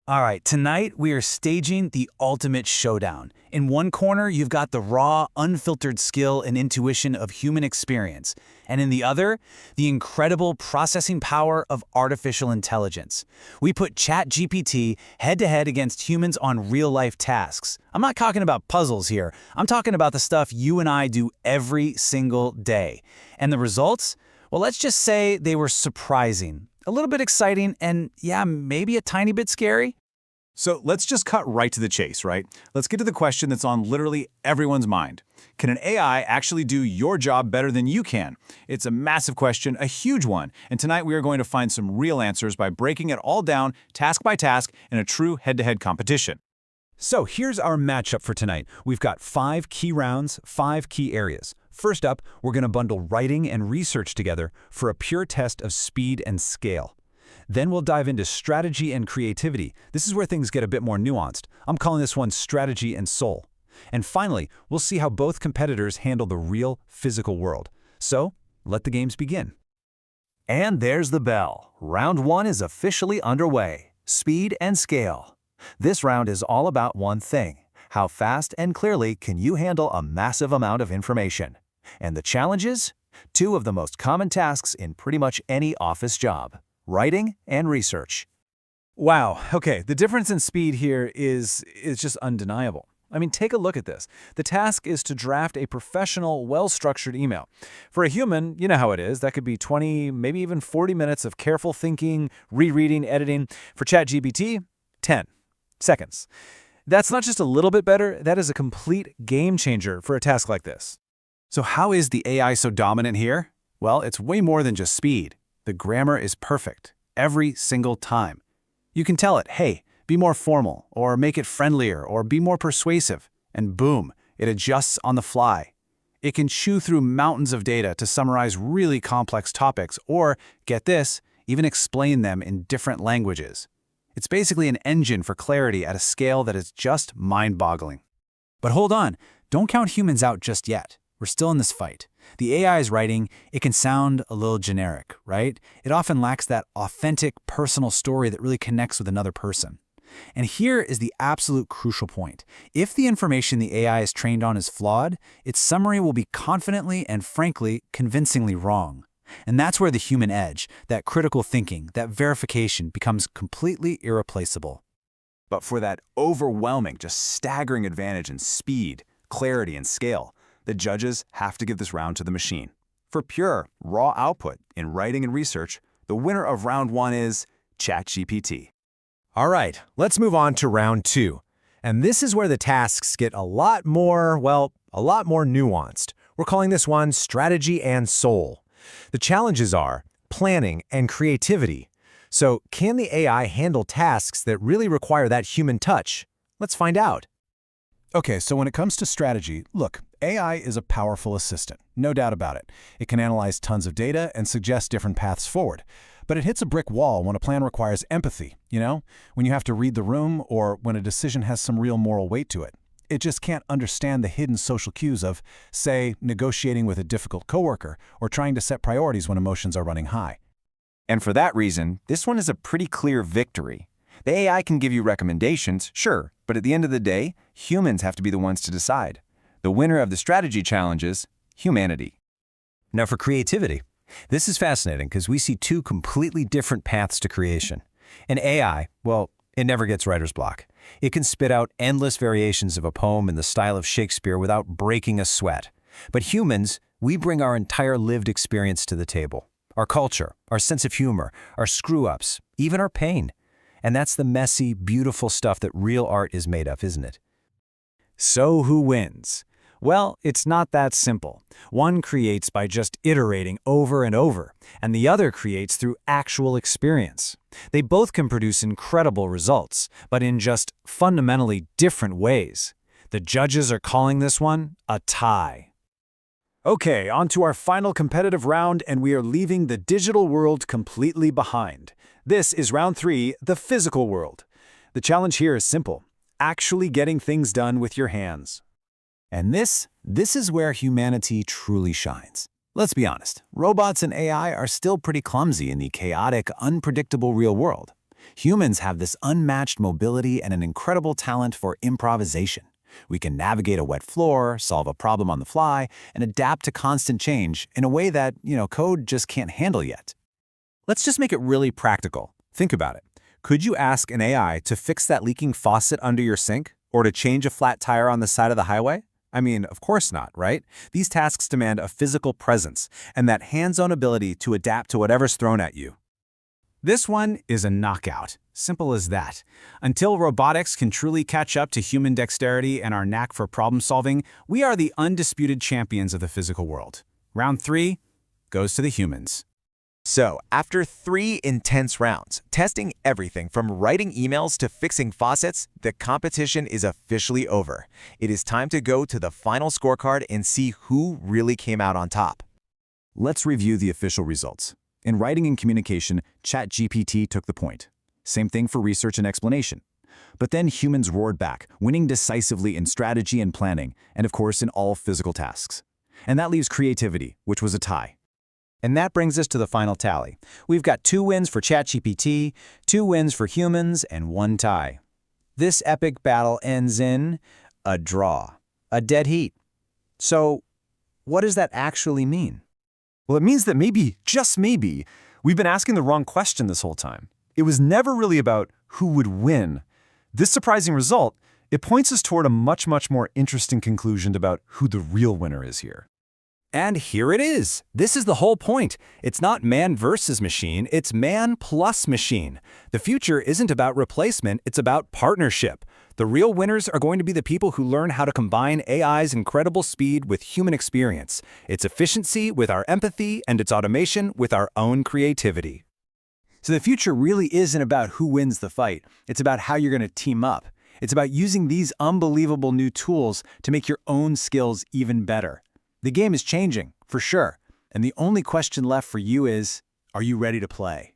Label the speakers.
Speaker 1: All right, tonight we are staging the ultimate showdown. In one corner, you've got the raw, unfiltered skill and intuition of human experience. And in the other, the incredible processing power of artificial intelligence. We put ChatGPT head-to-head against humans on real-life tasks. I'm not talking about puzzles here. I'm talking about the stuff you and I do every single day. And the results? Well, let's just say they were surprising. A little bit exciting, and yeah, maybe a tiny bit scary.
Speaker 2: So let's just cut right to the chase, right? Let's get to the question that's on literally everyone's mind. Can an AI actually do your job better than you can? It's a massive question, a huge one, and tonight we are going to find some real answers by breaking it all down, task by task, in a true head-to-head competition.
Speaker 3: So here's our matchup for tonight. We've got 5 key rounds, 5 key areas. First up, we're going to bundle writing and research together for a pure test of speed and scale. Then we'll dive into strategy and creativity. This is where things get a bit more nuanced. I'm calling this one strategy and soul. And finally, we'll see how both competitors handle the real physical world. So, let the games begin.
Speaker 4: And there's the bell. Round 1 is officially underway. Speed and scale. This round is all about one thing. How fast and clearly can you handle a massive amount of information? And the challenges? 2 of the most common tasks in pretty much any office job: writing and research.
Speaker 3: Wow, okay, the difference in speed here is just undeniable. I mean, take a look at this. The task is to draft a professional, well-structured email. For a human, you know how it is. That could be 20, maybe even 40 minutes of careful thinking, rereading, editing. For ChatGPT, 10 seconds. That's not just a little bit better, that is a complete game changer for a task like this.
Speaker 2: So how is the AI so dominant here? Well, it's way more than just speed. The grammar is perfect, every single time. You can tell it, hey, be more formal, or make it friendlier, or be more persuasive, and boom, it adjusts on the fly. It can chew through mountains of data to summarize really complex topics, or, get this, even explain them in different languages. It's basically an engine for clarity at a scale that is just mind-boggling.
Speaker 1: But hold on, don't count humans out just yet. We're still in this fight. The AI's writing, it can sound a little generic, right? It often lacks that authentic, personal story that really connects with another person. And here is the absolute crucial point. If the information the AI is trained on is flawed, its summary will be confidently and frankly, convincingly wrong. And that's where the human edge, that critical thinking, that verification becomes completely irreplaceable.
Speaker 2: But for that overwhelming, just staggering advantage in speed, clarity, and scale, the judges have to give this round to the machine. For pure, raw output in writing and research, the winner of round 1 is ChatGPT.
Speaker 5: All right, let's move on to round 2. And this is where the tasks get a lot more nuanced. We're calling this one strategy and soul. The challenges are planning and creativity. So, can the AI handle tasks that really require that human touch? Let's find out.
Speaker 2: Okay, so when it comes to strategy, look, AI is a powerful assistant, no doubt about it. It can analyze tons of data and suggest different paths forward. But it hits a brick wall when a plan requires empathy, when you have to read the room or when a decision has some real moral weight to it. It just can't understand the hidden social cues of, say, negotiating with a difficult coworker or trying to set priorities when emotions are running high.
Speaker 6: And for that reason, this one is a pretty clear victory. The AI can give you recommendations, sure, but at the end of the day, humans have to be the ones to decide. The winner of the strategy challenge is humanity.
Speaker 5: Now for creativity. This is fascinating because we see 2 completely different paths to creation. An AI, well, it never gets writer's block. It can spit out endless variations of a poem in the style of Shakespeare without breaking a sweat. But humans, we bring our entire lived experience to the table. Our culture, our sense of humor, our screw-ups, even our pain. And that's the messy, beautiful stuff that real art is made of, isn't it?
Speaker 1: So who wins? Well, it's not that simple. One creates by just iterating over and over, and the other creates through actual experience. They both can produce incredible results, but in just fundamentally different ways. The judges are calling this one a tie.
Speaker 2: Okay, on to our final competitive round, and we are leaving the digital world completely behind. This is round 3, the physical world. The challenge here is simple: actually getting things done with your hands. And this is where humanity truly shines. Let's be honest, robots and AI are still pretty clumsy in the chaotic, unpredictable real world. Humans have this unmatched mobility and an incredible talent for improvisation. We can navigate a wet floor, solve a problem on the fly, and adapt to constant change in a way that, code just can't handle yet.
Speaker 3: Let's just make it really practical. Think about it. Could you ask an AI to fix that leaking faucet under your sink? Or to change a flat tire on the side of the highway? I mean, of course not, right? These tasks demand a physical presence and that hands-on ability to adapt to whatever's thrown at you.
Speaker 2: This one is a knockout. Simple as that. Until robotics can truly catch up to human dexterity and our knack for problem solving, we are the undisputed champions of the physical world. Round 3 goes to the humans.
Speaker 7: So, after 3 intense rounds, testing everything from writing emails to fixing faucets, the competition is officially over. It is time to go to the final scorecard and see who really came out on top.
Speaker 2: Let's review the official results. In writing and communication, ChatGPT took the point. Same thing for research and explanation. But then humans roared back, winning decisively in strategy and planning, and of course in all physical tasks. And that leaves creativity, which was a tie.
Speaker 5: And that brings us to the final tally. We've got 2 wins for ChatGPT, 2 wins for humans, and 1 tie. This epic battle ends in a draw, a dead heat. So, what does that actually mean?
Speaker 3: Well, it means that maybe, just maybe, we've been asking the wrong question this whole time. It was never really about who would win. This surprising result, it points us toward a much more interesting conclusion about who the real winner is here.
Speaker 2: And here it is. This is the whole point. It's not man versus machine, it's man plus machine. The future isn't about replacement, it's about partnership. The real winners are going to be the people who learn how to combine AI's incredible speed with human experience, its efficiency with our empathy, and its automation with our own creativity. So the future really isn't about who wins the fight. It's about how you're going to team up. It's about using these unbelievable new tools to make your own skills even better. The game is changing, for sure, and the only question left for you is, are you ready to play?